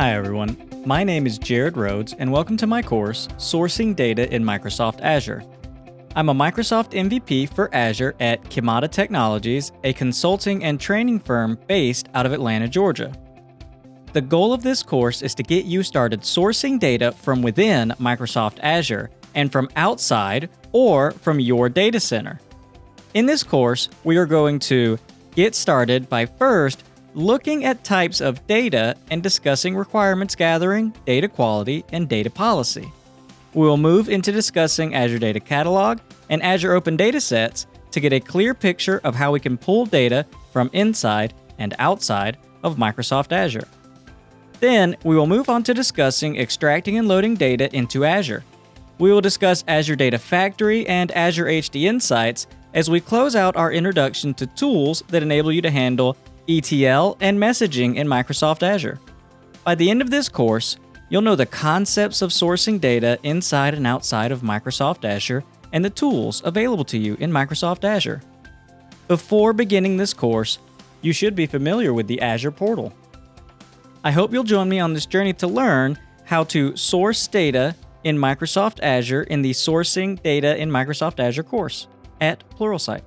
Hi everyone, my name is Jared Rhodes and welcome to my course, Sourcing Data in Microsoft Azure. I'm a Microsoft MVP for Azure at Kimata Technologies, a consulting and training firm based out of Atlanta, Georgia. The goal of this course is to get you started sourcing data from within Microsoft Azure and from outside or from your data center. In this course, we are going to get started by first looking at types of data and discussing requirements gathering, data quality, and data policy. We will move into discussing Azure Data Catalog and Azure Open Datasets to get a clear picture of how we can pull data from inside and outside of Microsoft Azure. Then, we will move on to discussing extracting and loading data into Azure. We will discuss Azure Data Factory and Azure HD Insights as we close out our introduction to tools that enable you to handle ETL and messaging in Microsoft Azure. By the end of this course, you'll know the concepts of sourcing data inside and outside of Microsoft Azure and the tools available to you in Microsoft Azure. Before beginning this course, you should be familiar with the Azure portal. I hope you'll join me on this journey to learn how to source data in Microsoft Azure in the Sourcing Data in Microsoft Azure course at Pluralsight.